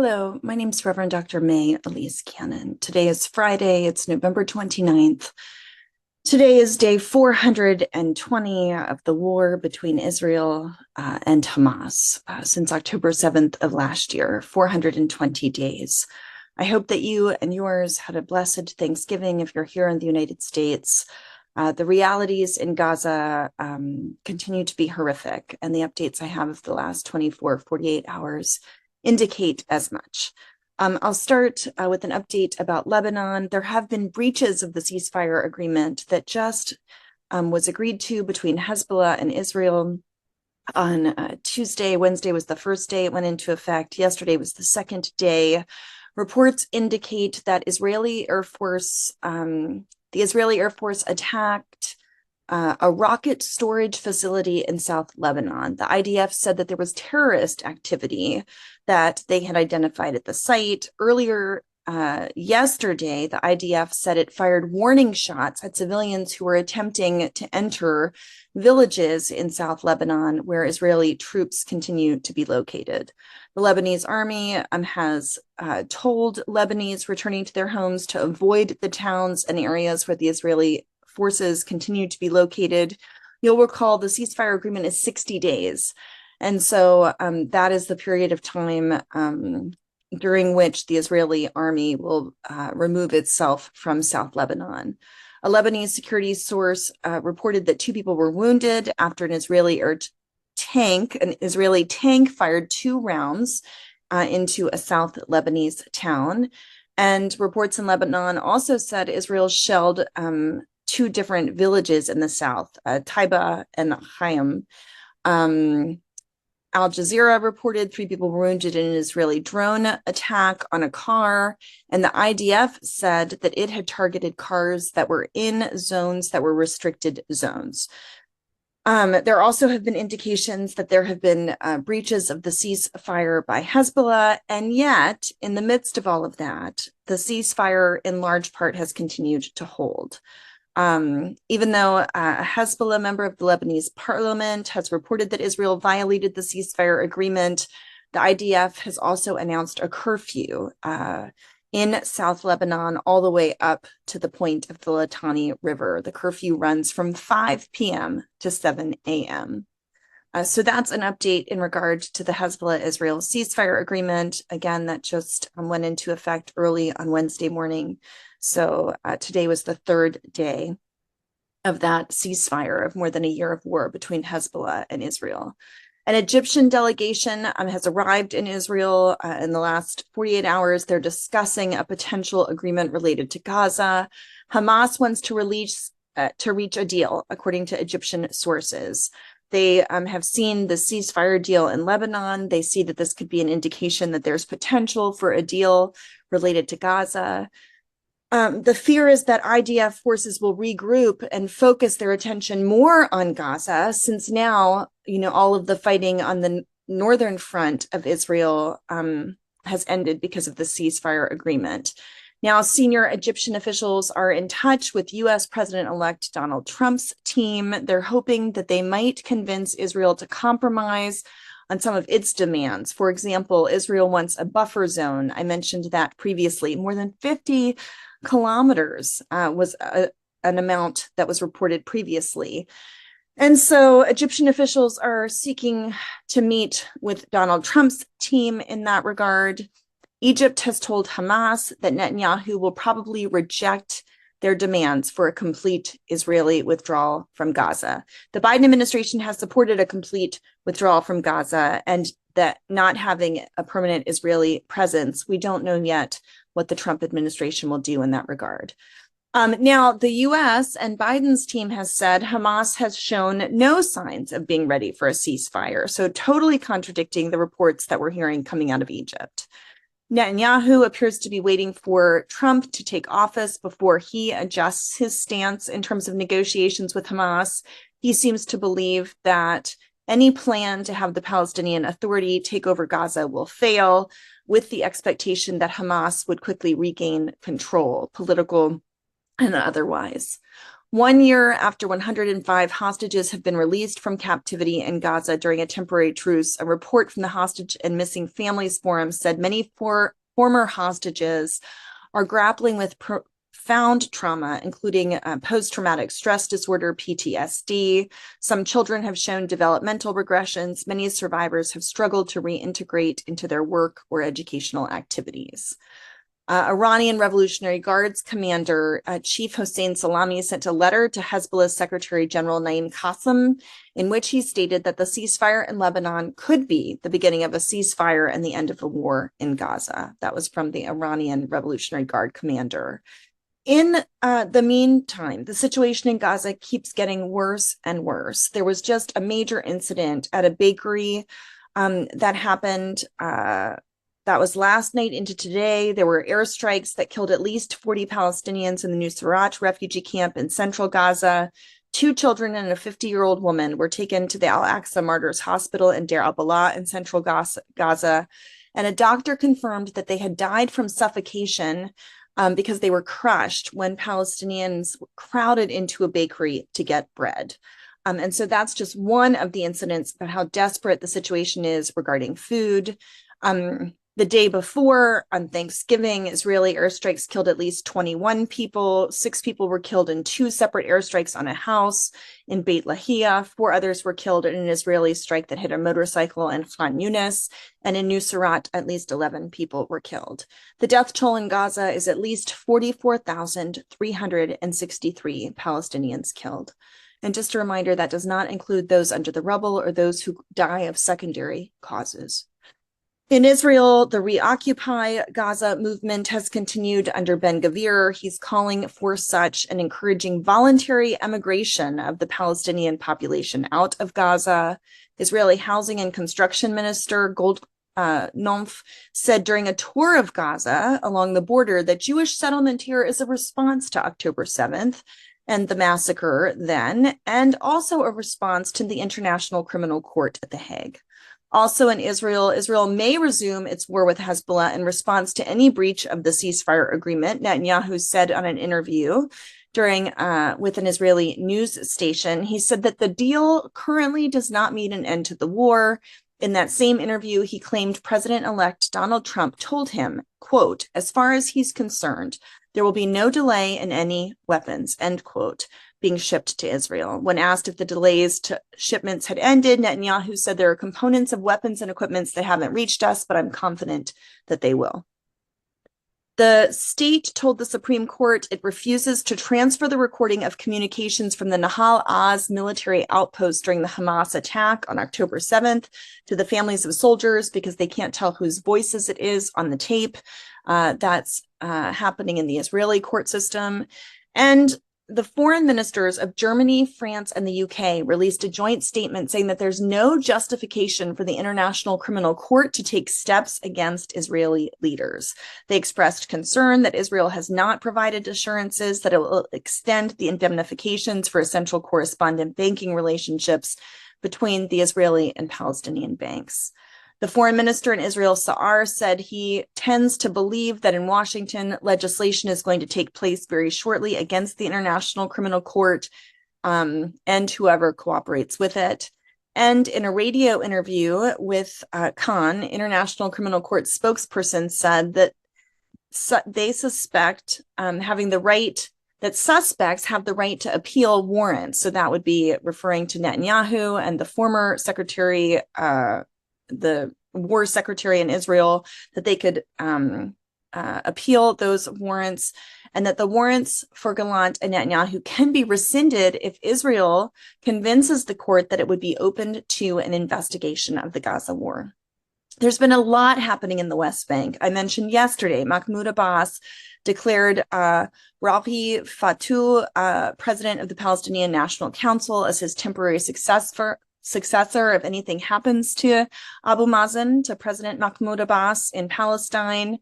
Hello, my name is Reverend Dr. May Elise Cannon. Today is Friday, it's November 29th. Today is day 420 of the war between Israel and Hamas since October 7th of last year, 420 days. I hope that you and yours had a blessed Thanksgiving if you're here in the United States. The realities in Gaza continue to be horrific, and the updates I have of the last 24, 48 hours indicate as much. I'll start with an update about Lebanon. There have been breaches of the ceasefire agreement that just was agreed to between Hezbollah and Israel on Tuesday. Wednesday was the first day it went into effect. Yesterday was the second day. Reports indicate that the Israeli Air Force attacked a rocket storage facility in South Lebanon. The IDF said that there was terrorist activity that they had identified at the site. Earlier yesterday, the IDF said it fired warning shots at civilians who were attempting to enter villages in South Lebanon where Israeli troops continue to be located. The Lebanese army has told Lebanese returning to their homes to avoid the towns and areas where the Israeli forces continue to be located. You'll recall the ceasefire agreement is 60 days. And so that is the period of time during which the Israeli army will remove itself from South Lebanon. A Lebanese security source reported that 2 people were wounded after an Israeli tank fired 2 rounds into a South Lebanese town. And reports in Lebanon also said Israel shelled 2 different villages in the south, Taiba and Hayam. Al Jazeera reported 3 people were wounded in an Israeli drone attack on a car, and the IDF said that it had targeted cars that were in zones that were restricted zones. There also have been indications that there have been breaches of the ceasefire by Hezbollah, and yet, in the midst of all of that, the ceasefire in large part has continued to hold. Even though a Hezbollah member of the Lebanese parliament has reported that Israel violated the ceasefire agreement, the IDF has also announced a curfew in South Lebanon all the way up to the point of the Litani River. The curfew runs from 5 p.m. to 7 a.m. So that's an update in regard to the Hezbollah-Israel ceasefire agreement. Again, that just went into effect early on Wednesday morning. So today was the 3rd day of that ceasefire of more than a year of war between Hezbollah and Israel. An Egyptian delegation has arrived in Israel in the last 48 hours. They're discussing a potential agreement related to Gaza. Hamas wants to reach a deal, according to Egyptian sources. They have seen the ceasefire deal in Lebanon. They see that this could be an indication that there's potential for a deal related to Gaza. The fear is that IDF forces will regroup and focus their attention more on Gaza, since now, all of the fighting on the northern front of Israel has ended because of the ceasefire agreement. Now, senior Egyptian officials are in touch with U.S. President-elect Donald Trump's team. They're hoping that they might convince Israel to compromise on some of its demands. For example, Israel wants a buffer zone. I mentioned that previously. More than 50 kilometers was an amount that was reported previously. And so Egyptian officials are seeking to meet with Donald Trump's team in that regard. Egypt has told Hamas that Netanyahu will probably reject their demands for a complete Israeli withdrawal from Gaza. The Biden administration has supported a complete withdrawal from Gaza, and that not having a permanent Israeli presence, we don't know yet what the Trump administration will do in that regard. Now, the U.S. and Biden's team has said Hamas has shown no signs of being ready for a ceasefire, so totally contradicting the reports that we're hearing coming out of Egypt. Netanyahu appears to be waiting for Trump to take office before he adjusts his stance in terms of negotiations with Hamas. He seems to believe that any plan to have the Palestinian Authority take over Gaza will fail, with the expectation that Hamas would quickly regain control, political and otherwise. 1 year after 105 hostages have been released from captivity in Gaza during a temporary truce, a report from the Hostage and Missing Families Forum said many former hostages are grappling with profound trauma, including post-traumatic stress disorder, PTSD. Some children have shown developmental regressions. Many survivors have struggled to reintegrate into their work or educational activities. Iranian Revolutionary Guards Commander Chief Hossein Salami sent a letter to Hezbollah's Secretary General Naim Qassem, in which he stated that the ceasefire in Lebanon could be the beginning of a ceasefire and the end of the war in Gaza. That was from the Iranian Revolutionary Guard Commander. In the meantime, the situation in Gaza keeps getting worse and worse. There was just a major incident at a bakery that happened that was last night into today. There were airstrikes that killed at least 40 Palestinians in the Nuseirat refugee camp in central Gaza. 2 children and a 50-year-old woman were taken to the Al-Aqsa Martyrs Hospital in Deir al-Balah in central Gaza. And a doctor confirmed that they had died from suffocation because they were crushed when Palestinians crowded into a bakery to get bread. And so that's just one of the incidents about how desperate the situation is regarding food. The day before, on Thanksgiving, Israeli airstrikes killed at least 21 people. 6 people were killed in 2 separate airstrikes on a house in Beit Lahia. 4 others were killed in an Israeli strike that hit a motorcycle in Khan Yunis. And in Nuseirat, at least 11 people were killed. The death toll in Gaza is at least 44,363 Palestinians killed. And just a reminder, that does not include those under the rubble or those who die of secondary causes. In Israel, the Reoccupy Gaza movement has continued under Ben-Gvir. He's calling for such and encouraging voluntary emigration of the Palestinian population out of Gaza. Israeli Housing and Construction Minister Goldknopf said during a tour of Gaza along the border that Jewish settlement here is a response to October 7th and the massacre then, and also a response to the International Criminal Court at The Hague. Also in Israel, Israel may resume its war with Hezbollah in response to any breach of the ceasefire agreement, Netanyahu said on an interview during with an Israeli news station. He said that the deal currently does not mean an end to the war. In that same interview, he claimed President-elect Donald Trump told him, quote, as far as he's concerned, there will be no delay in any weapons, end quote, being shipped to Israel. When asked if the delays to shipments had ended, Netanyahu said there are components of weapons and equipments that haven't reached us, but I'm confident that they will. The state told the Supreme Court it refuses to transfer the recording of communications from the Nahal Oz military outpost during the Hamas attack on October 7th to the families of soldiers because they can't tell whose voices it is on the tape. That's happening in the Israeli court system. And the foreign ministers of Germany, France, and the UK released a joint statement saying that there's no justification for the International Criminal Court to take steps against Israeli leaders. They expressed concern that Israel has not provided assurances that it will extend the indemnifications for essential correspondent banking relationships between the Israeli and Palestinian banks. The foreign minister in Israel, Sa'ar, said he tends to believe that in Washington, legislation is going to take place very shortly against the International Criminal Court and whoever cooperates with it. And in a radio interview with Khan, International Criminal Court spokesperson said that they suspect that suspects have the right to appeal warrants. So that would be referring to Netanyahu and the former secretary, the war secretary in Israel, that they could appeal those warrants, and that the warrants for Gallant and Netanyahu can be rescinded if Israel convinces the court that it would be open to an investigation of the Gaza war. There's been a lot happening in the West Bank. I mentioned yesterday, Mahmoud Abbas declared Rafi Fatou, president of the Palestinian National Council, as his temporary successor if anything happens to Abu Mazen, to President Mahmoud Abbas in Palestine.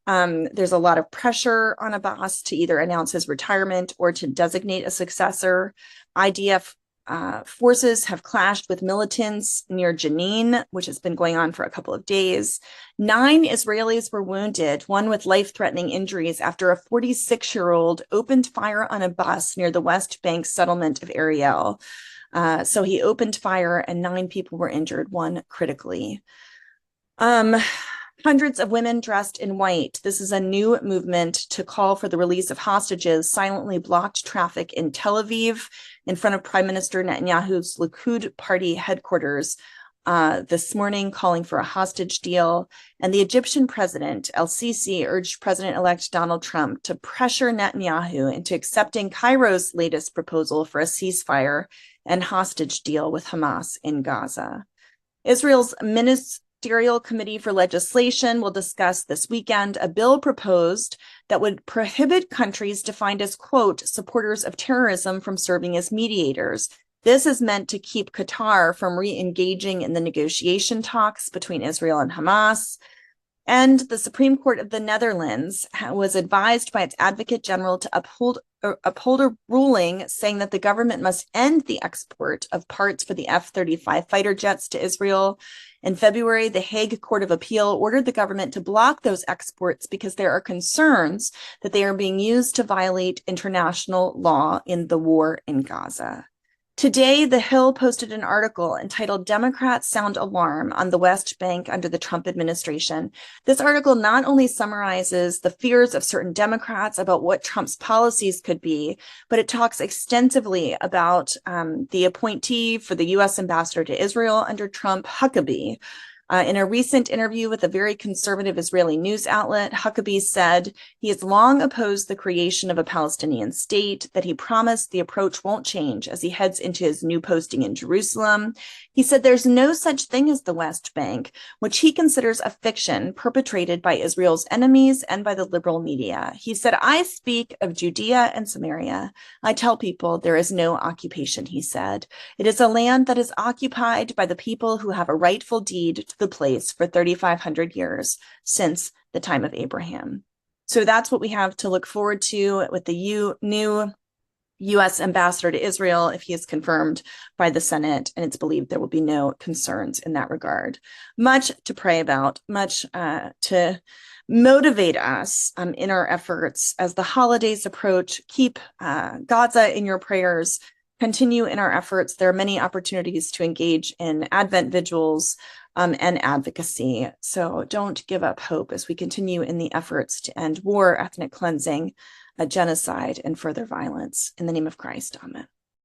There's a lot of pressure on Abbas to either announce his retirement or to designate a successor. IDF forces have clashed with militants near Jenin, which has been going on for a couple of days. 9 Israelis were wounded, one with life-threatening injuries after a 46-year-old opened fire on a bus near the West Bank settlement of Ariel. So he opened fire and 9 people were injured, one critically. Hundreds of women dressed in white. This is a new movement to call for the release of hostages, silently blocked traffic in Tel Aviv in front of Prime Minister Netanyahu's Likud party headquarters this morning, calling for a hostage deal. And the Egyptian president, El-Sisi, urged President-elect Donald Trump to pressure Netanyahu into accepting Cairo's latest proposal for a ceasefire and hostage deal with Hamas in Gaza. Israel's Ministerial Committee for Legislation will discuss this weekend a bill proposed that would prohibit countries defined as, quote, supporters of terrorism from serving as mediators. This is meant to keep Qatar from re-engaging in the negotiation talks between Israel and Hamas. And the Supreme Court of the Netherlands was advised by its Advocate General to uphold a ruling saying that the government must end the export of parts for the F-35 fighter jets to Israel. In February, the Hague Court of Appeal ordered the government to block those exports because there are concerns that they are being used to violate international law in the war in Gaza. Today, The Hill posted an article entitled "Democrats Sound Alarm on the West Bank Under the Trump Administration." This article not only summarizes the fears of certain Democrats about what Trump's policies could be, but it talks extensively about the appointee for the U.S. ambassador to Israel under Trump, Huckabee. In a recent interview with a very conservative Israeli news outlet, Huckabee said he has long opposed the creation of a Palestinian state, that he promised the approach won't change as he heads into his new posting in Jerusalem. He said there's no such thing as the West Bank, which he considers a fiction perpetrated by Israel's enemies and by the liberal media. He said, "I speak of Judea and Samaria. I tell people there is no occupation," he said. "It is a land that is occupied by the people who have a rightful deed to the place for 3,500 years since the time of Abraham." So that's what we have to look forward to with the new U.S. ambassador to Israel, if he is confirmed by the Senate, and it's believed there will be no concerns in that regard. Much to pray about, much to motivate us in our efforts as the holidays approach. Keep Gaza in your prayers. Continue in our efforts. There are many opportunities to engage in Advent vigils and advocacy. So don't give up hope as we continue in the efforts to end war, ethnic cleansing, genocide, and further violence. In the name of Christ, amen.